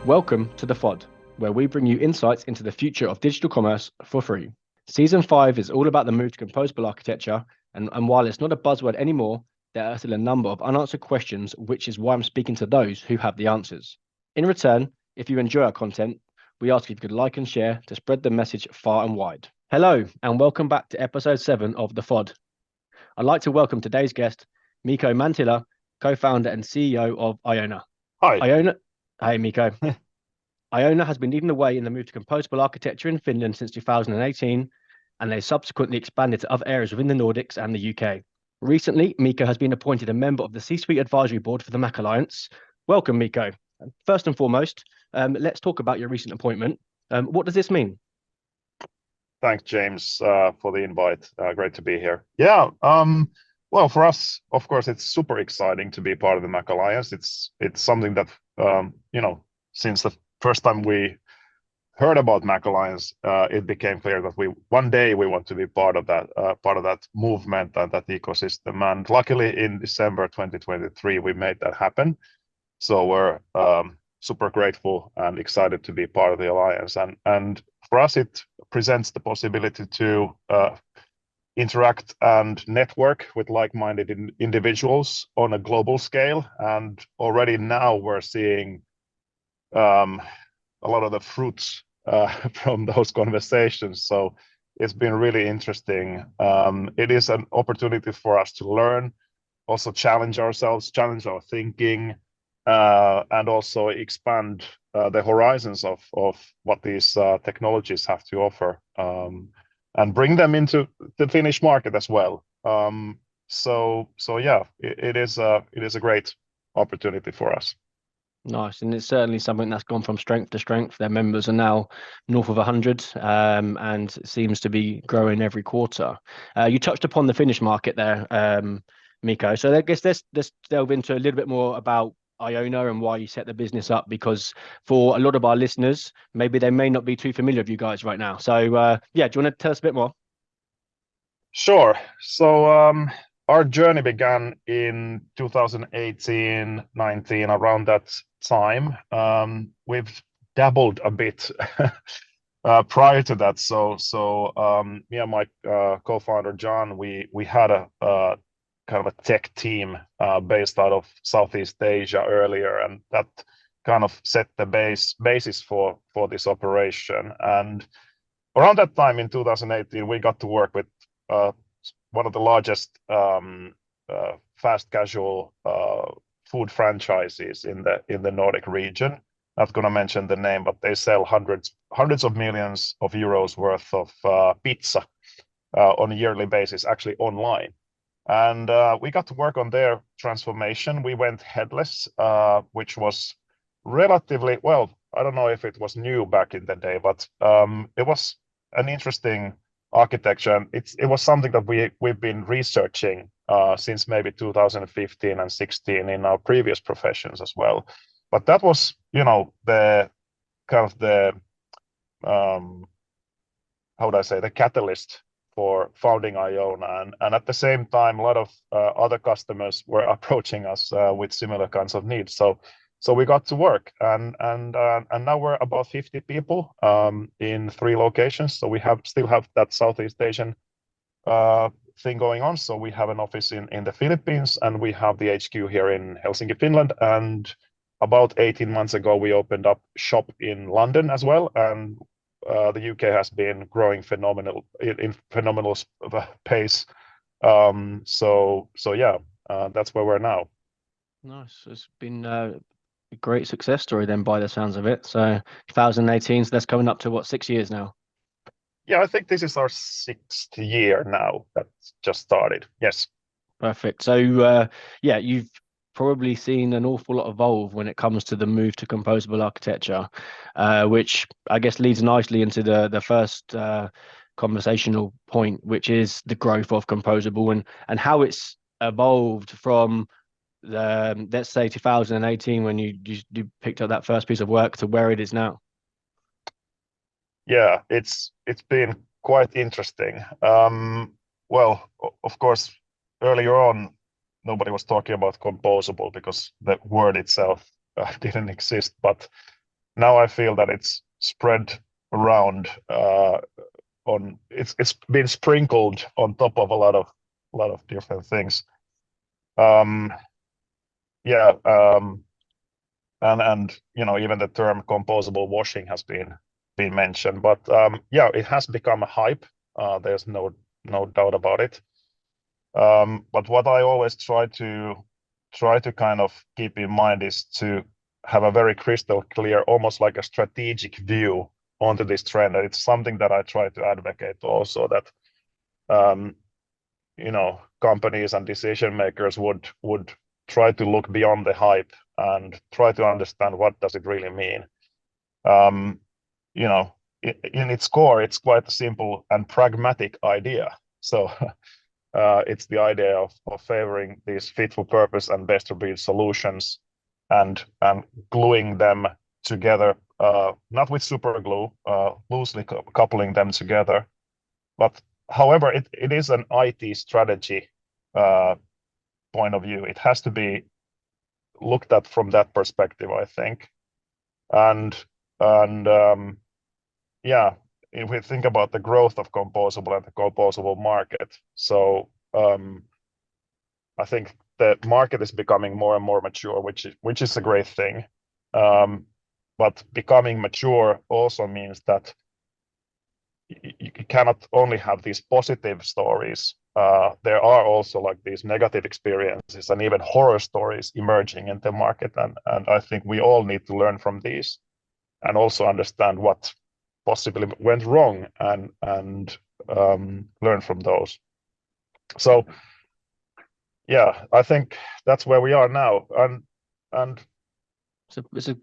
Welcome to the FOD, where we bring you insights into the future of digital commerce for free. Season 5 is all about the move to composable architecture, and while it's not a buzzword anymore, there are still a number of unanswered questions, which is why I'm speaking to those who have the answers. In return, if you enjoy our content, we ask if you could like and share to spread the message far and wide. Hello, and welcome back to episode 7 of the FOD. I'd like to welcome today's guest, Mikko Mantila, co-founder and CEO of IONA. Hi. IONA. Hey, Mikko. IONA has been leading the way in the move to composable architecture in Finland since 2018, and they subsequently expanded to other areas within the Nordics and the UK. Recently, Mikko has been appointed a member of the C-suite advisory board for the MACH Alliance. Welcome, Mikko. First and foremost, let's talk about your recent appointment. What does this mean? Thanks, James, for the invite. Great to be here. Yeah. Well, for us, of course, it's super exciting to be part of the MACH Alliance. It's something that since the first time we heard about MACH Alliance, it became clear that one day we want to be part of that movement and that ecosystem. And luckily, in December 2023, we made that happen. So we're super grateful and excited to be part of the alliance. And for us, it presents the possibility to interact and network with like-minded individuals on a global scale. And already now we're seeing a lot of the fruits from those conversations. So it's been really interesting. It is an opportunity for us to learn, also challenge ourselves, challenge our thinking, and also expand the horizons of what these technologies have to offer, and bring them into the Finnish market as well. So yeah, it is a great opportunity for us. Nice, and it's certainly something that's gone from strength to strength. Their members are now north of 100, and seems to be growing every quarter. You touched upon the Finnish market there, Mikko. So I guess let's delve into a little bit more about IONA and why you set the business up, because for a lot of our listeners, maybe they may not be too familiar with you guys right now. So yeah, do you want to tell us a bit more? Sure. So our journey began in 2018-19, around that time. We've dabbled a bit prior to that. So me and my co-founder John, we had a kind of a tech team based out of Southeast Asia earlier, and that kind of set the basis for this operation. And around that time in 2018, we got to work with one of the largest fast casual food franchises in the Nordic region. Not going to mention the name, but they sell hundreds of millions of euros worth of pizza on a yearly basis, actually online. And we got to work on their transformation. We went headless, which was relatively, well, I don't know if it was new back in the day, but it was an interesting architecture. And it was something that we've been researching since maybe 2015 and 16 in our previous professions as well. But that was, the kind of the how would I say, the catalyst for founding IONA, and at the same time, a lot of other customers were approaching us with similar kinds of needs. So we got to work, and now we're about 50 people in 3 locations. So we still have that Southeast Asian thing going on. So we have an office in the Philippines, and we have the HQ here in Helsinki, Finland. And about 18 months ago, we opened up shop in London as well, and the UK has been growing phenomenal pace. So yeah, that's where we're now. Nice. It's been a great success story then, by the sounds of it. So 2018, so that's coming up to what, 6 years now? Yeah, I think this is our 6th year now. That's just started. Yes. Perfect. So yeah, you've probably seen an awful lot evolve when it comes to the move to composable architecture, which I guess leads nicely into the first conversational point, which is the growth of composable and how it's evolved from the, let's say, 2018 when you picked up that first piece of work to where it is now. Yeah, it's been quite interesting. Well, of course, earlier on, nobody was talking about composable because the word itself didn't exist. But now I feel that it's spread around it's been sprinkled on top of a lot of different things. Yeah, and even the term composable washing has been mentioned, but yeah, it has become a hype. There's no doubt about it. But what I always try to kind of keep in mind is to have a very crystal clear, almost like a strategic view onto this trend. And it's something that I try to advocate also, that companies and decision makers would try to look beyond the hype and try to understand what does it really mean. In its core, it's quite a simple and pragmatic idea. So it's the idea of favoring these fit for purpose and best of breed solutions and gluing them together, not with super glue, loosely coupling them together. But however, it is an IT strategy point of view. It has to be looked at from that perspective, I think. And yeah, if we think about the growth of composable and the composable market, so I think the market is becoming more and more mature, which is a great thing. But becoming mature also means that you cannot only have these positive stories. There are also like these negative experiences and even horror stories emerging in the market, and I think we all need to learn from these and also understand what possibly went wrong and learn from those. So yeah, I think that's where we are now, and it's a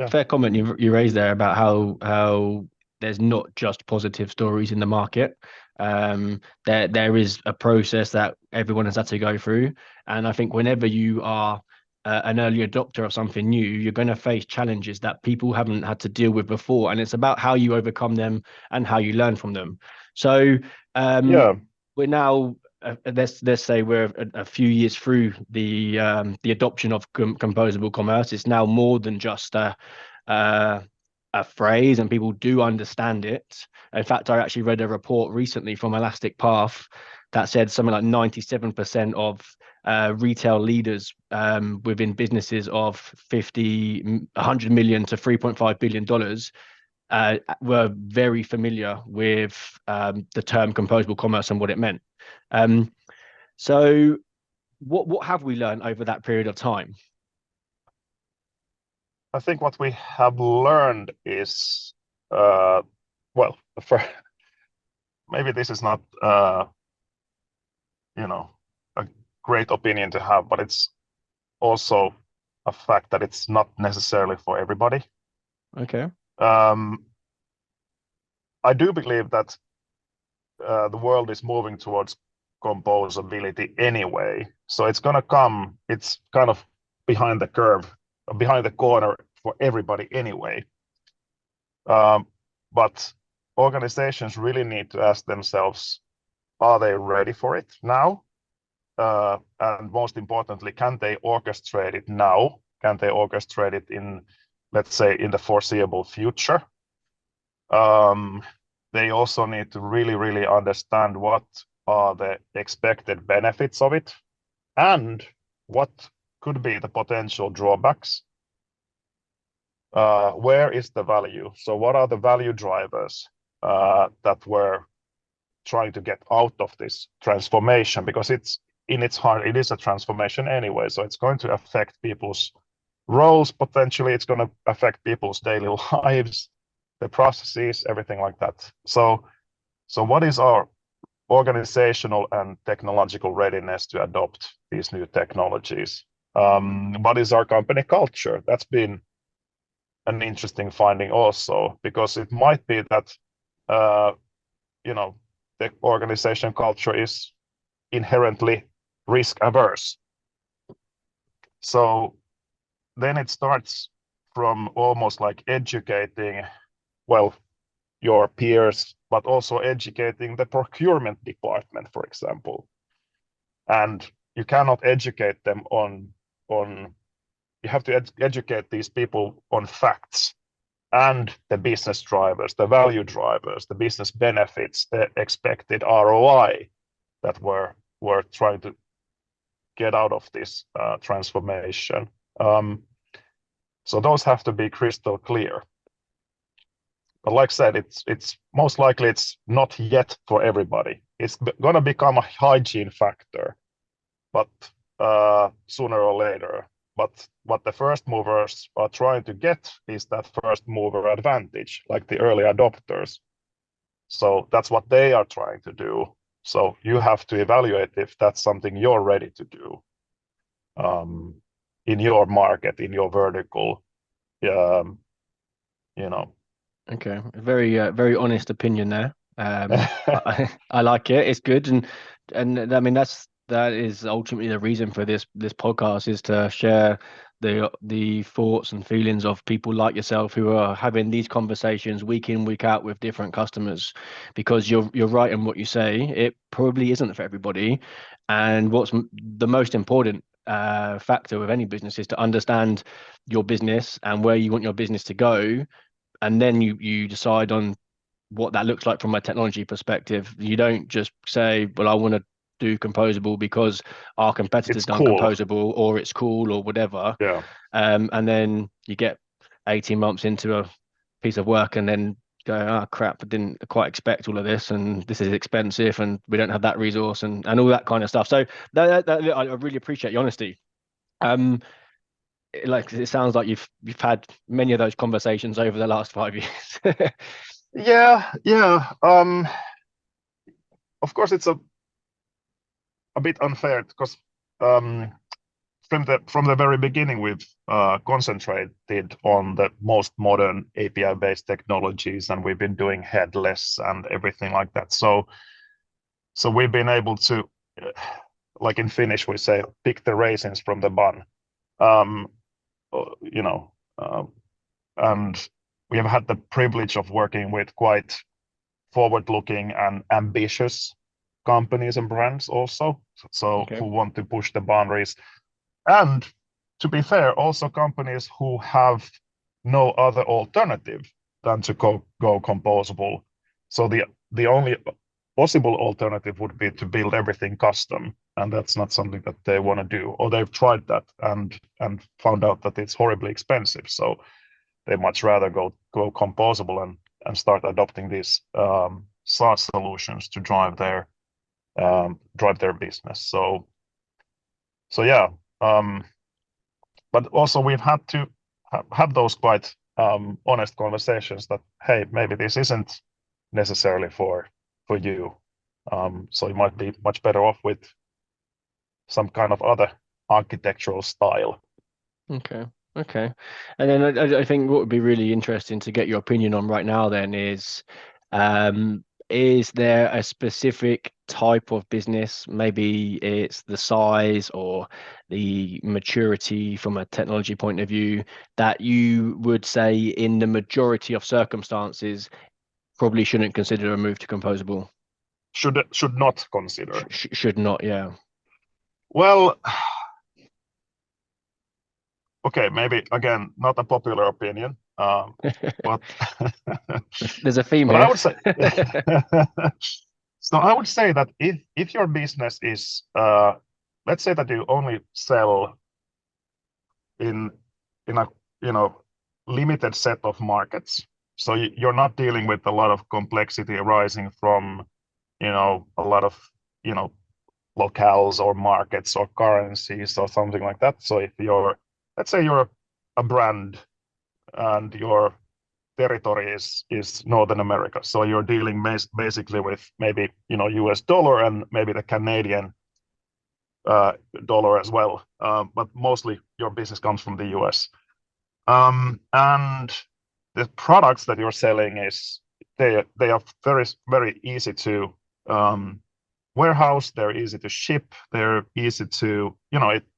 fair comment you raised there about how there's not just positive stories in the market. There is a process that everyone has had to go through, and I think whenever you are an early adopter of something new, you're going to face challenges that people haven't had to deal with before, and it's about how you overcome them and how you learn from them. So we're now let's say we're a few years through the adoption of composable commerce. It's now more than just a phrase, and people do understand it. In fact, I actually read a report recently from Elastic Path that said something like 97% of retail leaders within businesses of 100 million to $3.5 billion were very familiar with the term composable commerce and what it meant. So what have we learned over that period of time? I think what we have learned is, maybe this is not, a great opinion to have, but it's also a fact that it's not necessarily for everybody. Okay. I do believe that the world is moving towards composability anyway. So it's going to come, it's kind of behind the curve, behind the corner for everybody anyway. But organizations really need to ask themselves, are they ready for it now? And most importantly, can they orchestrate it now? Can they orchestrate it in, let's say, in the foreseeable future? They also need to really, really understand what are the expected benefits of it and what could be the potential drawbacks. Where is the value? So what are the value drivers that we're trying to get out of this transformation? Because it's in its heart, it is a transformation anyway. So it's going to affect people's roles. Potentially, it's going to affect people's daily lives, the processes, everything like that. So what is our organizational and technological readiness to adopt these new technologies? What is our company culture? That's been an interesting finding also, because it might be that the organization culture is inherently risk averse. So then it starts from almost like educating, your peers, but also educating the procurement department, for example. And you cannot educate them on you have to educate these people on facts and the business drivers, the value drivers, the business benefits, the expected ROI that we're trying to get out of this transformation. So those have to be crystal clear. But like I said, it's most likely it's not yet for everybody. It's going to become a hygiene factor, but sooner or later. But what the first movers are trying to get is that first mover advantage, like the early adopters. So that's what they are trying to do. So you have to evaluate if that's something you're ready to do in your market, in your vertical. You know. Okay, very honest opinion there. I like it. It's good, and I mean that is ultimately the reason for this podcast, is to share the thoughts and feelings of people like yourself who are having these conversations week in, week out with different customers, because you're right in what you say. It probably isn't for everybody, and what's the most important factor with any business is to understand your business and where you want your business to go, and then you decide on what that looks like from a technology perspective. You don't just say, well, I want to do composable because our competitors It's done cool. composable, or it's cool, or whatever. Yeah. And then you get 18 months into a piece of work and then go, oh crap, I didn't quite expect all of this, and this is expensive, and we don't have that resource, and all that kind of stuff. So that I really appreciate your honesty. Like, it sounds like you've had many of those conversations over the last 5 years. Yeah. Of course, it's a bit unfair because from the very beginning, we've concentrated on the most modern API-based technologies, and we've been doing headless and everything like that. So we've been able to, like in Finnish, we say, pick the raisins from the bun. And we have had the privilege of working with quite forward-looking and ambitious companies and brands also, Okay. who want to push the boundaries. And to be fair, also companies who have no other alternative than to go composable. So the only possible alternative would be to build everything custom, and that's not something that they want to do, or they've tried that and found out that it's horribly expensive. So they much rather go composable and start adopting these SaaS solutions to drive their business. So yeah. But also we've had to have those quite honest conversations that, hey, maybe this isn't necessarily for you. So you might be much better off with some kind of other architectural style. Okay. And then I think what would be really interesting to get your opinion on right now then is there a specific type of business, maybe it's the size or the maturity from a technology point of view, that you would say in the majority of circumstances probably shouldn't consider a move to composable? Should not consider. Should not, yeah. Well, okay, maybe again, not a popular opinion, but There's a theme but here. I would say, so I would say that if your business is, let's say that you only sell in a limited set of markets, so you're not dealing with a lot of complexity arising from a lot of locales or markets or currencies or something like that. So if let's say you're a brand and your territory is Northern America, so you're dealing basically with maybe US dollar and maybe the Canadian dollar as well, but mostly your business comes from the US. And the products that you're selling they are very, very easy to warehouse, they're easy to ship, they're easy to,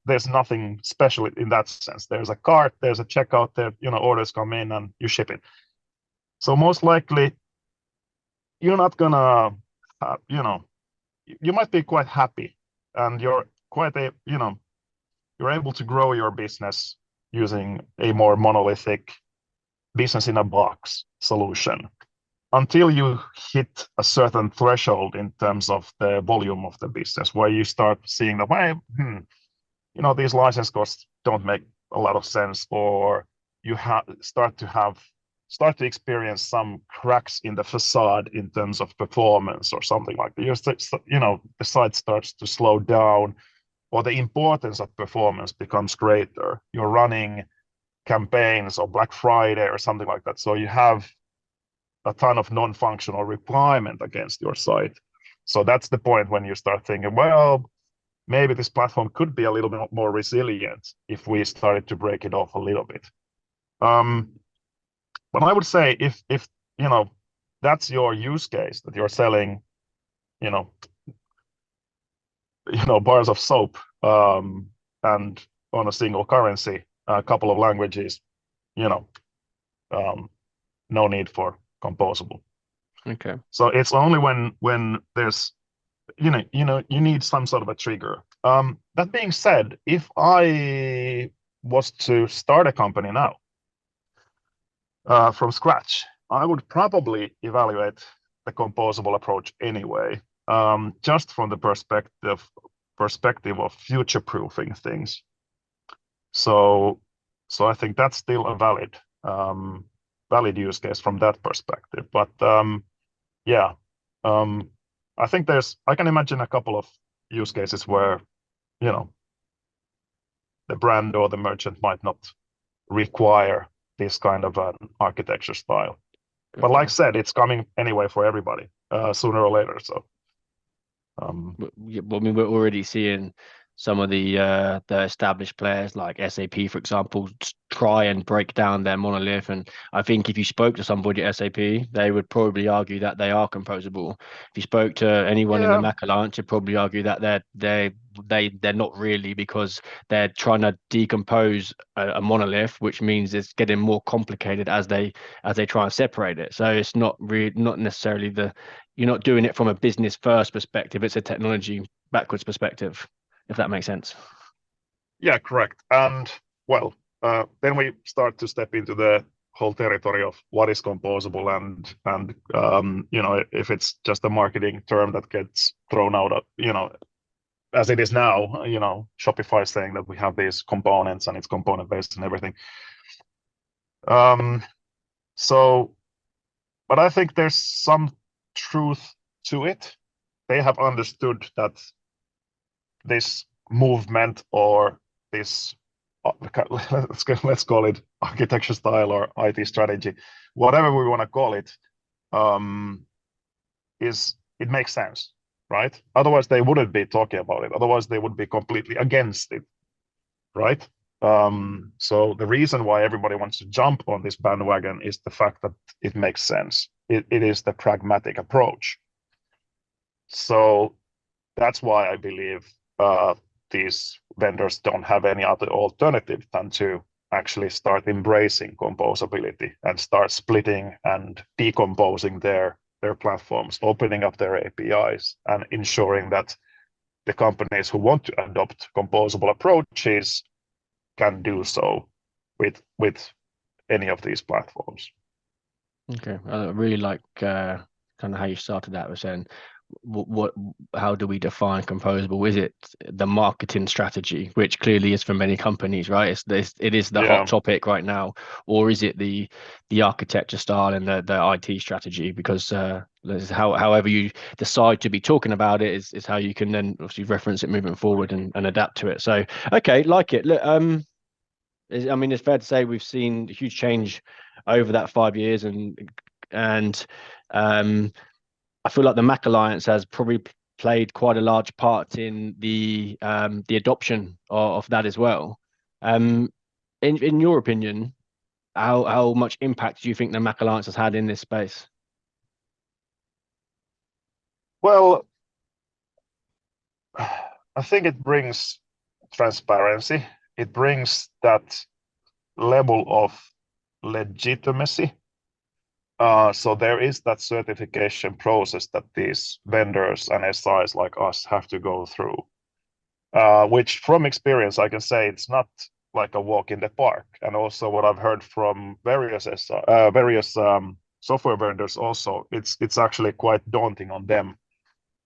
there's nothing special in that sense. There's a cart, there's a checkout, there, orders come in and you ship it. So most likely you're not gonna, you might be quite happy and you're able to grow your business using a more monolithic business in a box solution until you hit a certain threshold in terms of the volume of the business, where you start seeing that, well, these license costs don't make a lot of sense, or you start to experience some cracks in the facade in terms of performance or something like that. The site starts to slow down, or the importance of performance becomes greater. You're running campaigns or Black Friday or something like that, so you have a ton of non-functional requirement against your site. So that's the point when you start thinking, well, maybe this platform could be a little bit more resilient if we started to break it off a little bit. But I would say if that's your use case, that you're selling bars of soap and on a single currency, a couple of languages, no need for composable. Okay. So it's only when there's you need some sort of a trigger. That being said, if I was to start a company now from scratch, I would probably evaluate the composable approach anyway, just from the perspective of future-proofing things. So I think that's still a valid use case from that perspective. But I think I can imagine a couple of use cases where the brand or the merchant might not require this kind of an architecture style. Okay. But like I said, it's coming anyway for everybody sooner or later. So we're already seeing some of the established players like SAP, for example, try and break down their monolith. And I think if you spoke to somebody at SAP, they would probably argue that they are composable. If you spoke to anyone in the MACH Alliance, you'd probably argue that they're not really, because they're trying to decompose a monolith, which means it's getting more complicated as they try and separate it. So it's not necessarily you're not doing it from a business first perspective. It's a technology backwards perspective, if that makes sense. Yeah, correct. And well, then we start to step into the whole territory of what is composable and if it's just a marketing term that gets thrown out of, as it is now, Shopify saying that we have these components and it's component based and everything. But I think there's some truth to it. They have understood that this movement or this let's call it architecture style or IT strategy, whatever we want to call it, it makes sense, right? Otherwise they wouldn't be talking about it. Otherwise they would be completely against it, right? So the reason why everybody wants to jump on this bandwagon is the fact that it makes sense. It is the pragmatic approach. So that's why I believe these vendors don't have any other alternative than to actually start embracing composability and start splitting and decomposing their platforms, opening up their APIs and ensuring that the companies who want to adopt composable approaches can do so with any of these platforms. Okay, I really like kind of how you started that with saying, how do we define composable? Is it the marketing strategy, which clearly is for many companies, right? It is the hot topic right now, or is it the architecture style and the IT strategy? Because however you decide to be talking about it is how you can then obviously reference it moving forward and adapt to it. So okay, like it. Look, I mean, it's fair to say we've seen a huge change over that 5 years, and I feel like the MACH Alliance has probably played quite a large part in the adoption of that as well. In your opinion, how much impact do you think the MACH Alliance has had in this space? Well, I think it brings transparency. It brings that level of legitimacy. So there is that certification process that these vendors and SIs like us have to go through, which from experience, I can say it's not like a walk in the park. And also what I've heard from various software vendors also, it's actually quite daunting on them.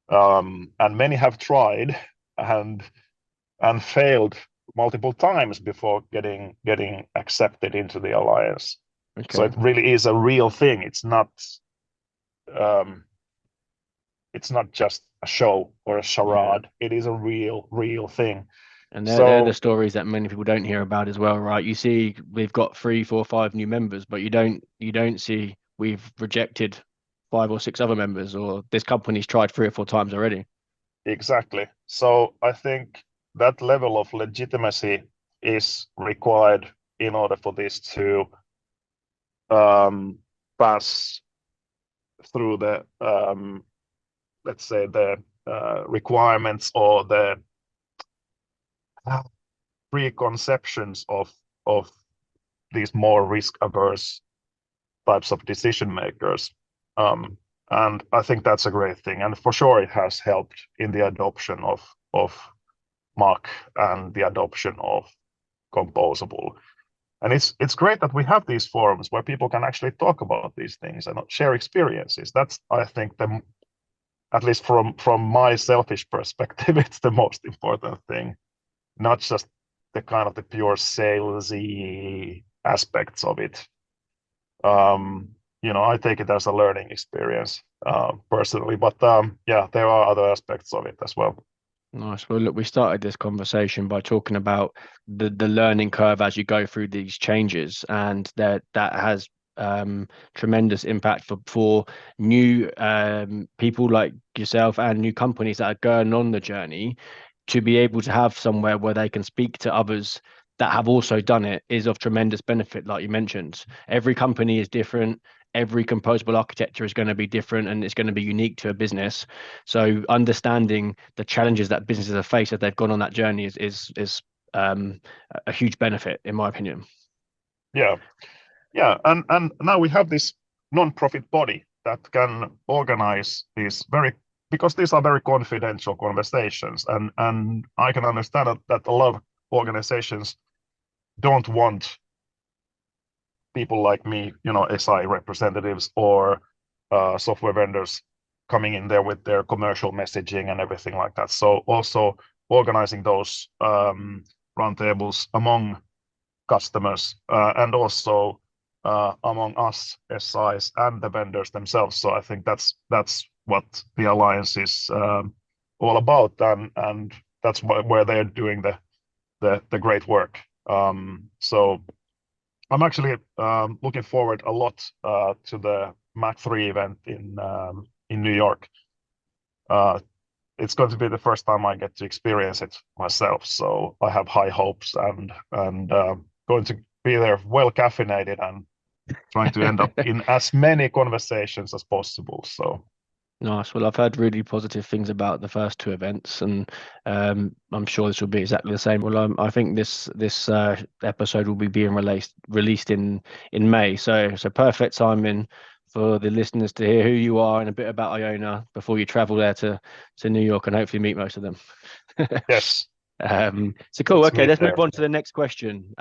And many have tried and failed multiple times before getting accepted into the alliance. Okay. So it really is a real thing. It's not just a show or a charade. Yeah. It is a real thing. And they're the stories that many people don't hear about as well, right? You see, we've got 3, 4, 5 new members, but you don't see we've rejected 5 or 6 other members, or this company's tried 3 or 4 times already. Exactly. So I think that level of legitimacy is required in order for this to pass through the let's say the requirements or the preconceptions of these more risk averse types of decision makers. And I think that's a great thing. And for sure, it has helped in the adoption of MACH and the adoption of composable. And it's great that we have these forums where people can actually talk about these things and share experiences. That's, I think, at least from my selfish perspective, it's the most important thing, not just the kind of the pure salesy aspects of it. I take it as a learning experience personally, but yeah, there are other aspects of it as well. Nice. Well, look, we started this conversation by talking about the learning curve as you go through these changes, and that has tremendous impact for new people like yourself and new companies that are going on the journey. To be able to have somewhere where they can speak to others that have also done it is of tremendous benefit. Like you mentioned, every company is different. Every composable architecture is going to be different, and it's going to be unique to a business. So understanding the challenges that businesses have faced as they've gone on that journey is a huge benefit, in my opinion. Yeah, and now we have this non-profit body that can organize these because these are very confidential conversations, and I can understand that a lot of organizations don't want people like me, SI representatives or software vendors coming in there with their commercial messaging and everything like that. So also organizing those roundtables among customers and also among us SIs and the vendors themselves. So I think that's what the alliance is all about, and that's where they're doing the great work. So I'm actually looking forward a lot to the MACH 3 event in New York. It's going to be the first time I get to experience it myself, so I have high hopes and going to be there well caffeinated and trying to end up in as many conversations as possible. So nice. Well, I've heard really positive things about the first 2 events, and I'm sure this will be exactly the same. Well, I think this episode will be being released in May, so perfect timing for the listeners to hear who you are and a bit about IONA before you travel there to New York and hopefully meet most of them. yes. So cool. Okay, let's move on to the next question.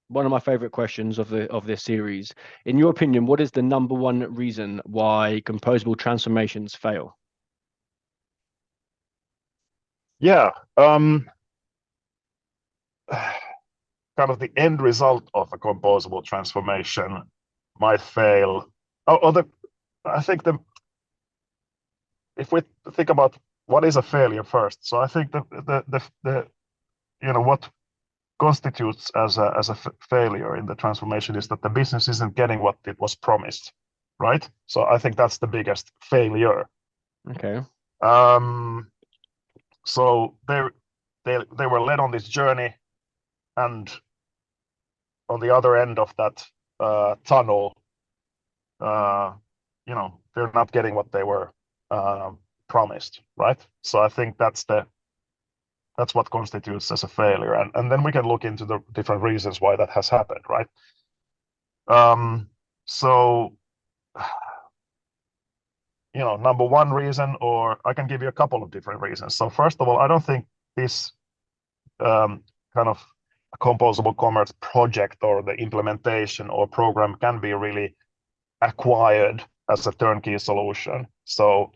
One of my favorite questions of this series. In your opinion, what is the number one reason why composable transformations fail? Yeah. Kind of the end result of a composable transformation might fail. I think if we think about what is a failure first, so I think the what constitutes as a failure in the transformation is that the business isn't getting what it was promised, right? So I think that's the biggest failure. Okay. So they were led on this journey, and on the other end of that tunnel, they're not getting what they were promised, right? So I think that's what constitutes as a failure, and then we can look into the different reasons why that has happened, right? So number one reason, or I can give you a couple of different reasons. So first of all, I don't think this kind of a composable commerce project or the implementation or program can be really acquired as a turnkey solution. So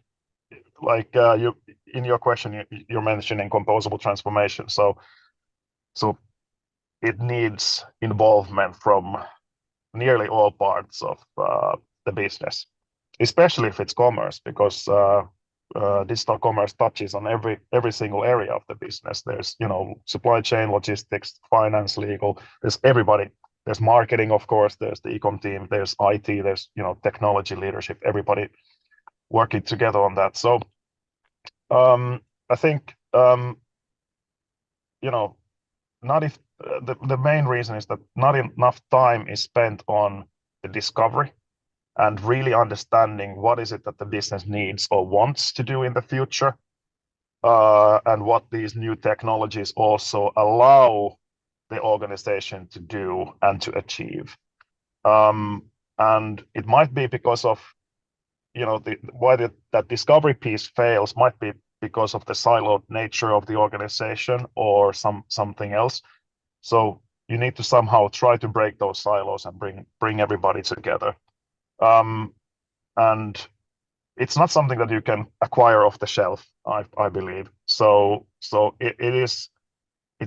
like you in your question, you're mentioning composable transformation. So it needs involvement from nearly all parts of the business, especially if it's commerce, because digital commerce touches on every single area of the business. There's supply chain, logistics, finance, legal. There's everybody. There's marketing, of course. There's the ecom team. There's IT. There's technology leadership. Everybody working together on that. So I think not if the main reason is that not enough time is spent on the discovery and really understanding what is it that the business needs or wants to do in the future, and what these new technologies also allow the organization to do and to achieve. And it might be because of that discovery piece fails might be because of the siloed nature of the organization or something else. So you need to somehow try to break those silos and bring everybody together. And it's not something that you can acquire off the shelf, I believe. So it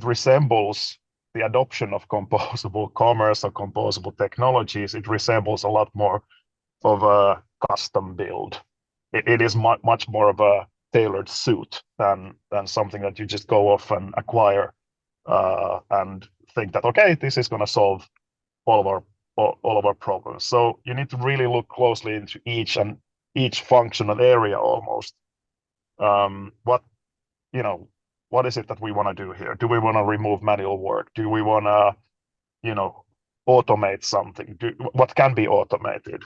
resembles the adoption of composable commerce or composable technologies. It resembles a lot more of a custom build. It is much more of a tailored suit than something that you just go off and acquire and think that, okay, this is going to solve all of our problems. So you need to really look closely into each functional area almost. What is it that we want to do here? Do we want to remove manual work? Do we want to automate something? What can be automated?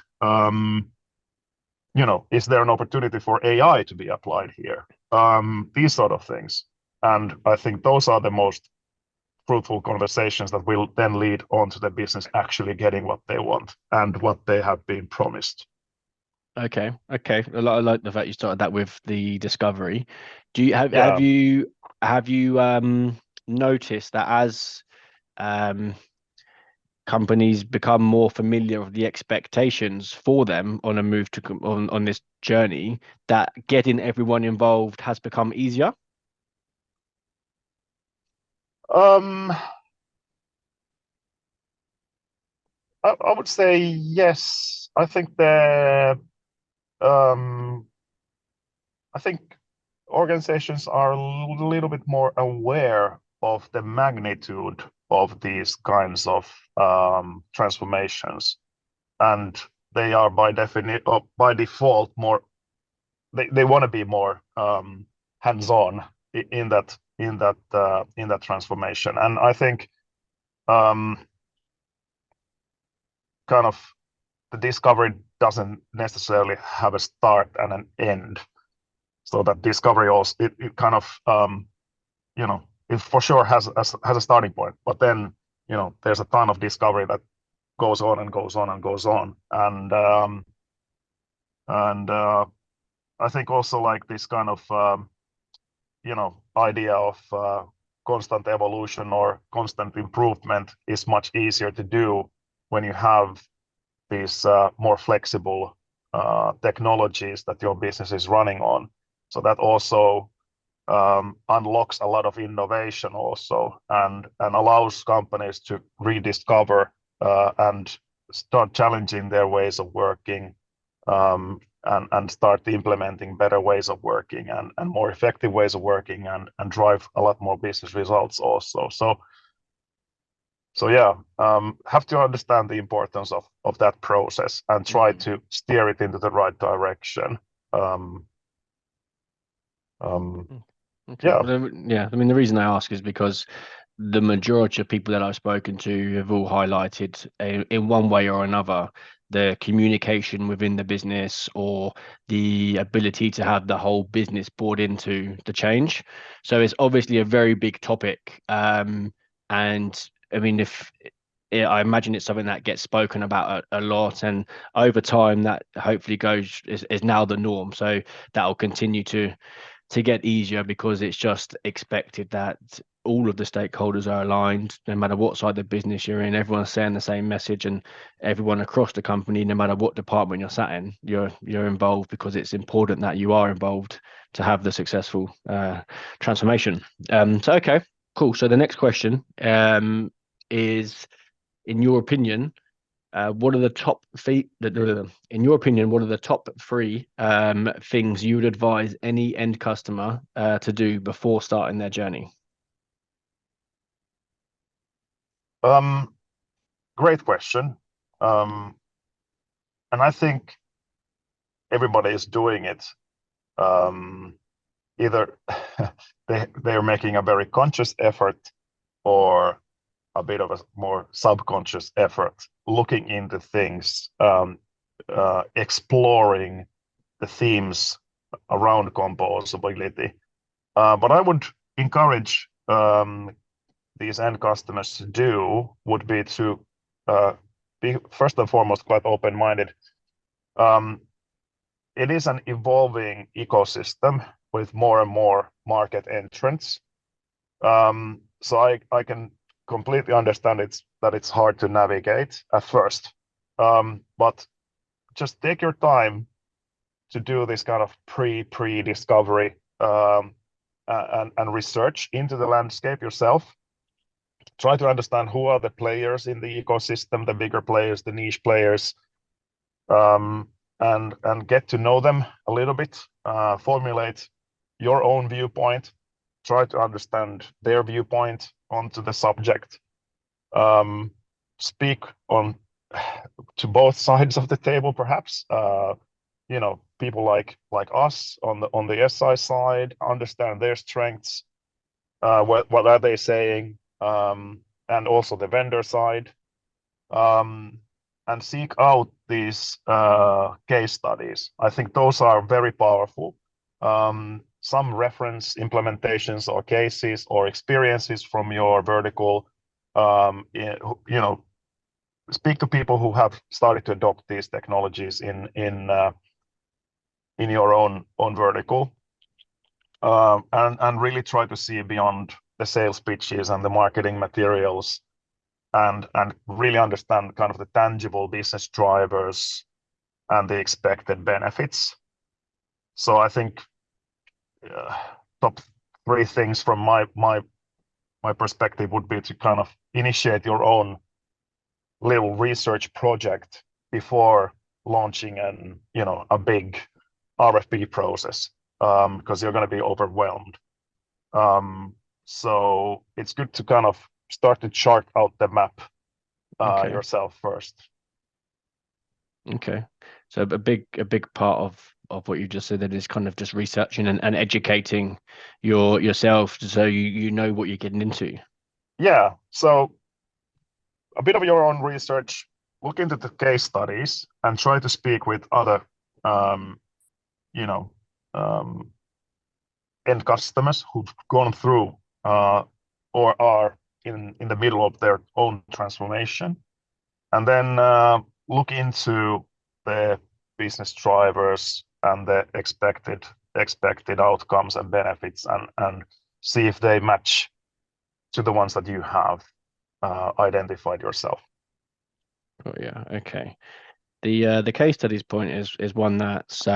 Is there an opportunity for AI to be applied here? These sort of things. And I think those are the most fruitful conversations that will then lead on to the business actually getting what they want and what they have been promised. Okay. I like the fact you started that with the discovery. Have you noticed that as companies become more familiar with the expectations for them on a move to on this journey, that getting everyone involved has become easier? I would say yes. I think organizations are a little bit more aware of the magnitude of these kinds of transformations, and they are by default more. They want to be more hands-on in that transformation, and I think kind of the discovery doesn't necessarily have a start and an end. So that discovery also it kind of it for sure has a starting point, but then there's a ton of discovery that goes on and goes on and goes on, and I think also like this kind of idea of constant evolution or constant improvement is much easier to do when you have these more flexible technologies that your business is running on. So that also unlocks a lot of innovation also, and allows companies to rediscover and start challenging their ways of working, and start implementing better ways of working and more effective ways of working, and drive a lot more business results also. So yeah, have to understand the importance of that process and try to steer it into the right direction. Okay. Yeah. I mean, the reason I ask is because the majority of people that I've spoken to have all highlighted in one way or another the communication within the business or the ability to have the whole business bought into the change. So it's obviously a very big topic. And I mean, I imagine it's something that gets spoken about a lot, and over time that hopefully is now the norm. So that will continue to get easier because it's just expected that all of the stakeholders are aligned, no matter what side of the business you're in, everyone's saying the same message, and everyone across the company, no matter what department you're sat in, you're involved, because it's important that you are involved to have the successful transformation. So okay, cool. So the next question is, in your opinion, what are the top in your opinion, what are the top three things you would advise any end customer to do before starting their journey? Great question. And I think everybody is doing it. Either they're making a very conscious effort, or a bit of a more subconscious effort, looking into things, exploring the themes around composability. But I would encourage these end customers to do would be to be first and foremost quite open-minded. It is an evolving ecosystem with more and more market entrants. So I can completely understand that it's hard to navigate at first. But just take your time to do this kind of pre-discovery and research into the landscape yourself. Try to understand who are the players in the ecosystem, the bigger players, the niche players, and get to know them a little bit. Formulate your own viewpoint. Try to understand their viewpoint onto the subject. Speak on to both sides of the table, perhaps. People like us on the SI side, understand their strengths. What are they saying? And also the vendor side. And seek out these case studies. I think those are very powerful. Some reference implementations or cases or experiences from your vertical. Speak to people who have started to adopt these technologies in your own vertical, and really try to see beyond the sales pitches and the marketing materials, and really understand kind of the tangible business drivers and the expected benefits. So I think top three things from my perspective would be to kind of initiate your own little research project before launching a big RFP process, because you're going to be overwhelmed. So it's good to kind of start to chart out the map yourself first. Okay, so a big part of what you just said, that is kind of just researching and educating yourself, so you know what you're getting into. Yeah, so a bit of your own research, look into the case studies, and try to speak with other end customers who've gone through or are in the middle of their own transformation, and then look into the business drivers and the expected outcomes and benefits, and see if they match to the ones that you have identified yourself. Oh yeah, okay. The case studies point is one that's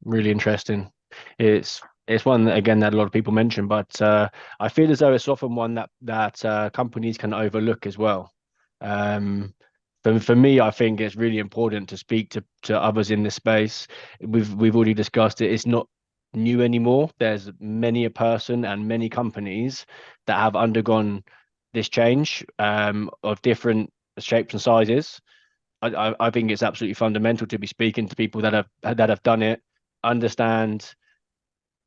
really interesting. It's one that, again, that a lot of people mention, but I feel as though it's often one that companies can overlook as well. For me, I think it's really important to speak to others in this space. We've already discussed it. It's not new anymore. There's many a person and many companies that have undergone this change of different shapes and sizes. I think it's absolutely fundamental to be speaking to people that have done it, understand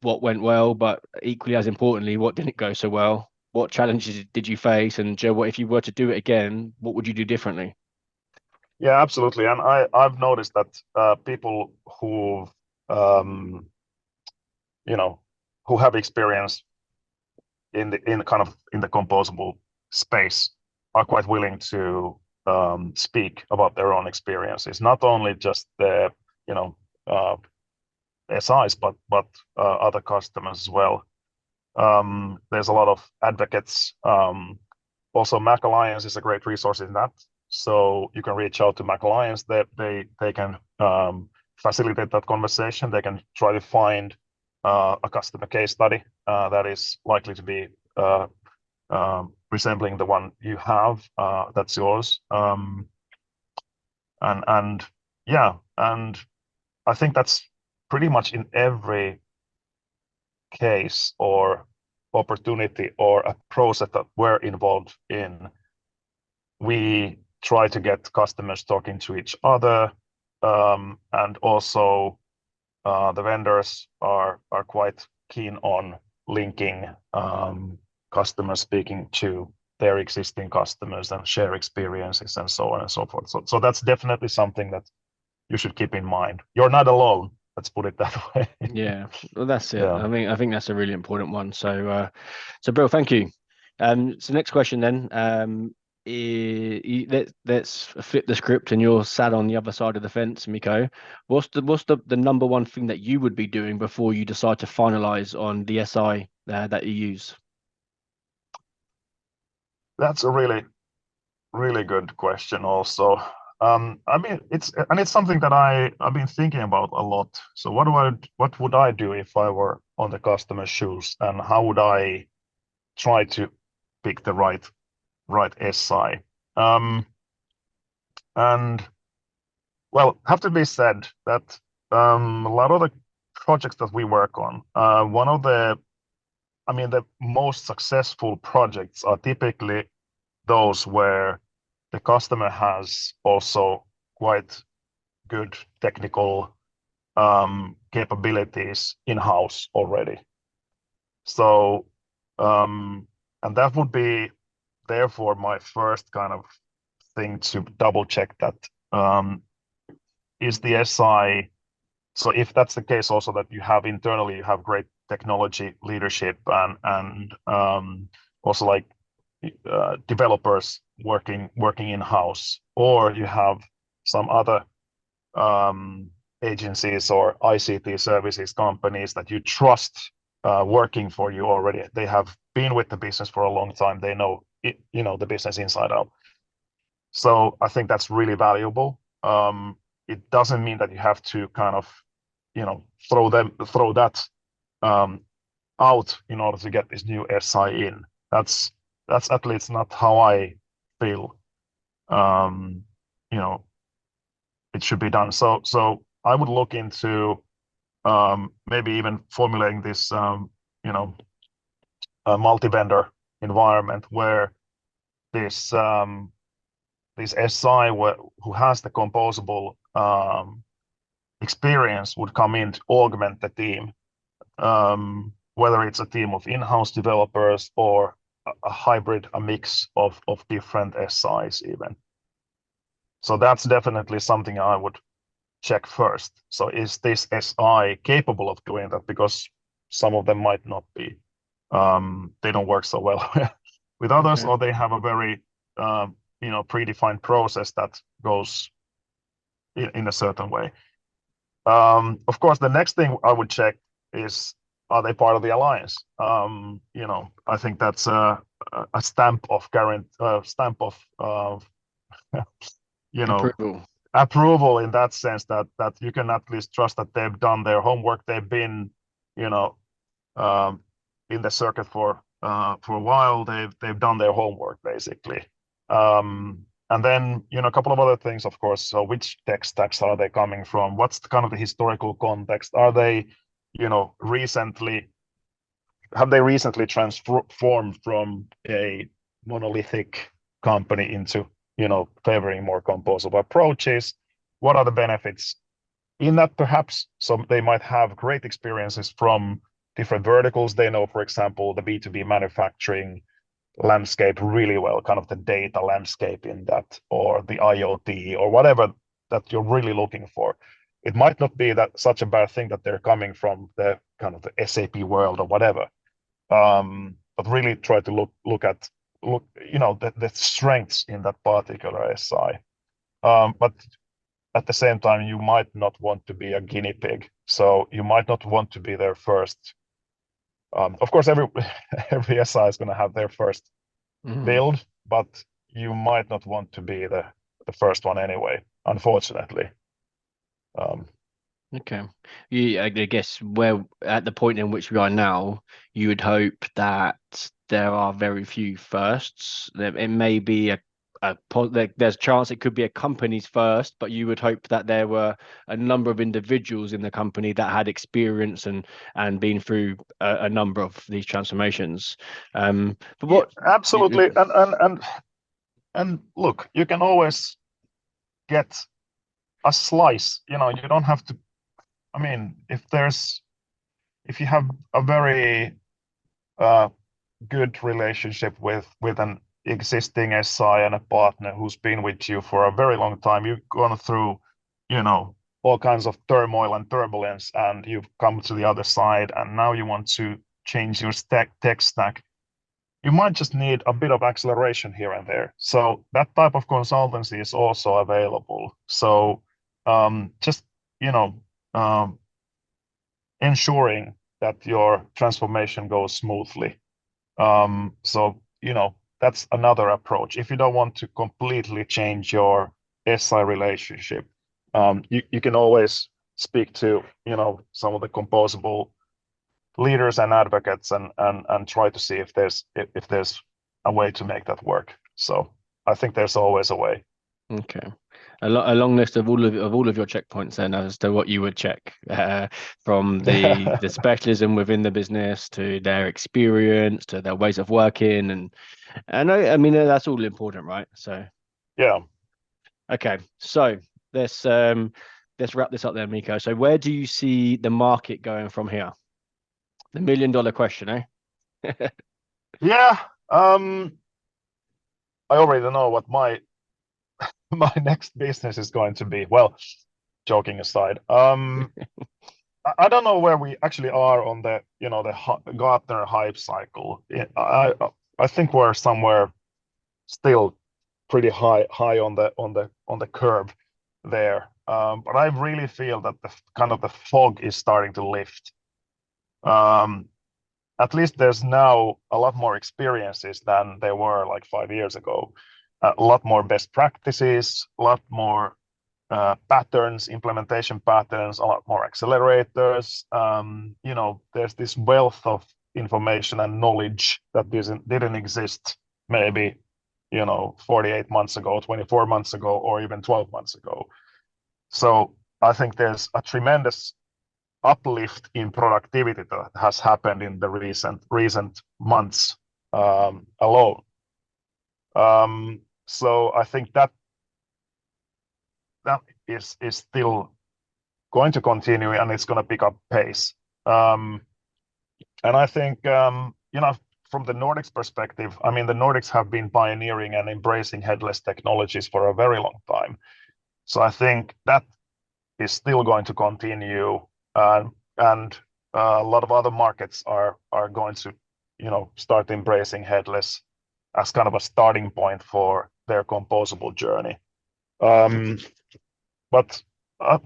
what went well, but equally as importantly, what didn't go so well. What challenges did you face? And Joe, what if you were to do it again, what would you do differently? Yeah, absolutely. And I've noticed that people who who have experience in the composable space are quite willing to speak about their own experiences, not only just the SIs, but other customers as well. There's a lot of advocates. Also, MACH Alliance is a great resource in that. So you can reach out to MACH Alliance. They can facilitate that conversation. They can try to find a customer case study that is likely to be resembling the one you have. That's yours. And yeah, and I think that's pretty much in every case or opportunity or a process that we're involved in. We try to get customers talking to each other, and also the vendors are quite keen on linking customers speaking to their existing customers and share experiences and so on and so forth. So that's definitely something that you should keep in mind. You're not alone. Let's put it that way. Yeah, well, that's it. Yeah. I think that's a really important one. So, Bill, thank you. So next question then. Let's flip the script, and you're sat on the other side of the fence, Mikko. What's the number one thing that you would be doing before you decide to finalize on the SI that you use? That's a really, really good question also. I mean, it's something that I've been thinking about a lot. So what would I do if I were on the customer's shoes, and how would I try to pick the right SI? And well, have to be said that a lot of the projects that we work on, the most successful projects are typically those where the customer has also quite good technical capabilities in-house already. So, and that would be therefore my first kind of thing to double check that is the SI. So if that's the case, also that you have internally, you have great technology leadership and also like developers working in-house, or you have some other agencies or ICT services companies that you trust working for you already. They have been with the business for a long time. They know it, the business inside out. So I think that's really valuable. It doesn't mean that you have to kind of throw that out in order to get this new SI in. That's at least not how I feel it should be done. So I would look into maybe even formulating this multi-vendor environment where this SI who has the composable experience would come in to augment the team, whether it's a team of in-house developers or a hybrid, a mix of different SIs even. So that's definitely something I would check first. So is this SI capable of doing that? Because some of them might not be. They don't work so well with others, okay, or they have a very predefined process that goes in a certain way. Of course, the next thing I would check is, are they part of the alliance? I think that's a stamp of approval in that sense, that you can at least trust that they've done their homework. They've been in the circuit for a while. They've done their homework basically. And then a couple of other things, of course. So which tech stacks are they coming from? What's kind of the historical context? Are they have they recently transformed from a monolithic company into favoring more composable approaches? What are the benefits in that, perhaps? So they might have great experiences from different verticals. They know, for example, the B2B manufacturing landscape really well, kind of the data landscape in that, or the IoT, or whatever that you're really looking for. It might not be that such a bad thing that they're coming from the kind of the SAP world or whatever, but really try to look at the strengths in that particular SI. But at the same time, you might not want to be a guinea pig. So you might not want to be their first Of course, every every SI is going to have their first Mhm. build, but you might not want to be the first one anyway, unfortunately. Okay. I guess where at the point in which we are now, you would hope that there are very few firsts. It may be there's a chance it could be a company's first, but you would hope that there were a number of individuals in the company that had experience and been through a number of these transformations. But Yeah, what? absolutely. And look, you can always get a slice. You know, you don't have to. I mean, if you have a very uh, good relationship with an existing SI and a partner who's been with you for a very long time, you've gone through, you know, all kinds of turmoil and turbulence, and you've come to the other side, and now you want to change your tech stack. You might just need a bit of acceleration here and there. So that type of consultancy is also available. So just, you know, um, ensuring that your transformation goes smoothly. So, you know, that's another approach. If you don't want to completely change your SI relationship, you can always speak to, you know, some of the composable leaders and advocates and try to see if there's a way to make that work. So I think there's always a way. Okay. A long list of all of your checkpoints then as to what you would check, from the specialism within the business to their experience to their ways of working, and I mean that's all important, right? So Yeah. okay, so let's um let's wrap this up there, Mikko. So where do you see the market going from here? The $1 million question, eh? Yeah. I already know what my my next business is going to be. Well, joking aside, I don't know where we actually are on the, you know, the Gartner hype cycle. I think we're somewhere still pretty high on the curve there. But I really feel that the kind of the fog is starting to lift. Um, at least there's now a lot more experiences than there were like 5 years ago. A lot more best practices, a lot more patterns, implementation patterns, a lot more accelerators. You know, there's this wealth of information and knowledge that didn't exist maybe, you know, 48 months ago, 24 months ago, or even 12 months ago. So I think there's a tremendous uplift in productivity that has happened in the recent months alone. So I think that is still going to continue and it's going to pick up pace. And I think you know, from the Nordics perspective, I mean the Nordics have been pioneering and embracing headless technologies for a very long time. So I think that is still going to continue, and a lot of other markets are going to, you know, start embracing headless as kind of a starting point for their composable journey. Um, but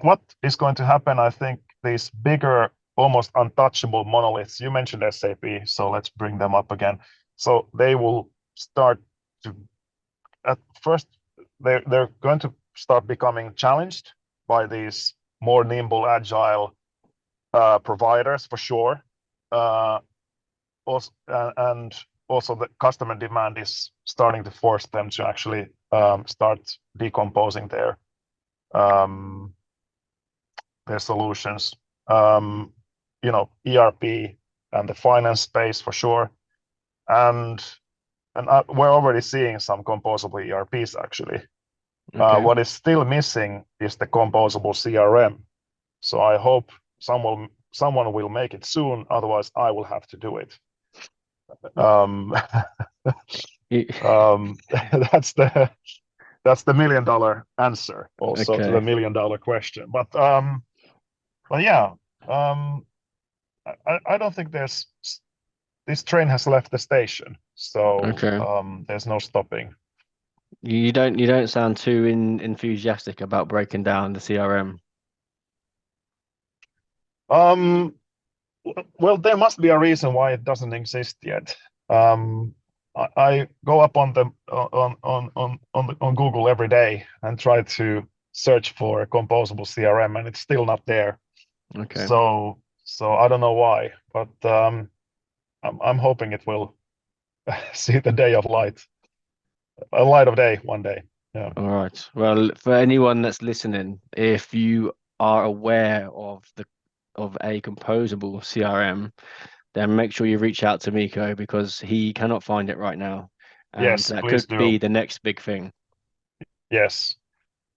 what is going to happen? I think these bigger, almost untouchable monoliths. You mentioned SAP, so let's bring them up again. So they will start to, at first they're going to start becoming challenged by these more nimble, agile providers for sure. Also, and also the customer demand is starting to force them to actually start decomposing um, their solutions. Um, you know, ERP and the finance space for sure, and we're already seeing some composable ERPs actually. Okay. What is still missing is the composable CRM. So I hope someone will make it soon. Otherwise, I will have to do it. Um, that's the $1 million answer also to the Okay. $1 million question. But yeah, I don't think this train has left the station, so Okay. there's no stopping. You don't sound too enthusiastic about breaking down the CRM. Um, Well, there must be a reason why it doesn't exist yet. I go up on the on Google every day and try to search for a composable CRM, and it's still not there. Okay. So I don't know why, but I'm hoping it will see the day of light, a light of day one day. Yeah. All right. Well, for anyone that's listening, if you are aware of a composable CRM, then make sure you reach out to Mikko because he cannot find it right now. And Yes, that please could be do. the next big thing. Yes,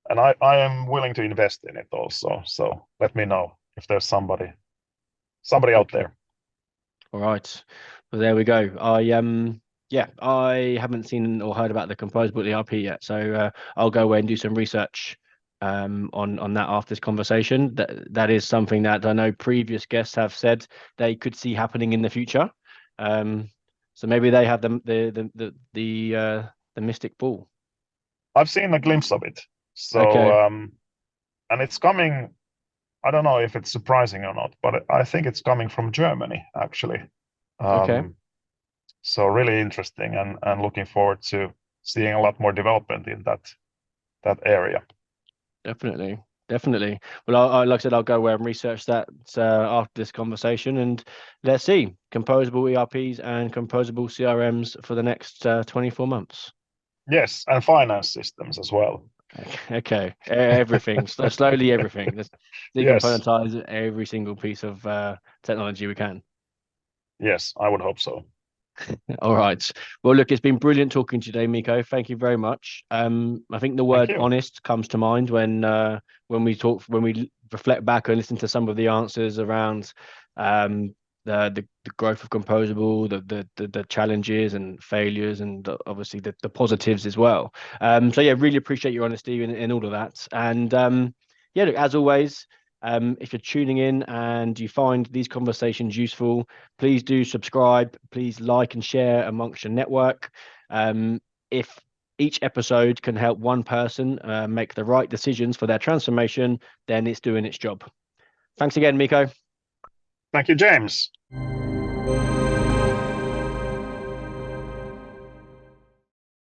and I am willing to invest in it also. So let me know if there's somebody out Okay. there. All right. Well, there we go. I haven't seen or heard about the composable ERP yet, so I'll go away and do some research on that after this conversation. That is something that I know previous guests have said they could see happening in the future. Um, so maybe they have the mystic ball. I've seen a glimpse of it. So Okay. and it's coming. I don't know if it's surprising or not, but I think it's coming from Germany actually. Okay. Um, so really interesting, and looking forward to seeing a lot more development in that area. Definitely. Definitely. Well, like I said, I'll go away and research that after this conversation, and let's see composable ERPs and composable CRMs for the next 24 months. Yes, and finance systems as well. Okay. Everything, slowly everything. Let's Yes, decomponentize every single piece of technology we can. yes, I would hope so. All right. Well, look, it's been brilliant talking to you today, Mikko. Thank you very much. I think the Thank word you. honest comes to mind when we reflect back and listen to some of the answers around um, the growth of composable, the challenges and failures, and obviously the positives as well. So yeah, really appreciate your honesty in all of that. And yeah, look, as always. If you're tuning in and you find these conversations useful, please do subscribe. Please like and share amongst your network. If each episode can help one person make the right decisions for their transformation, then it's doing its job. Thanks again, Mikko. Thank you, James.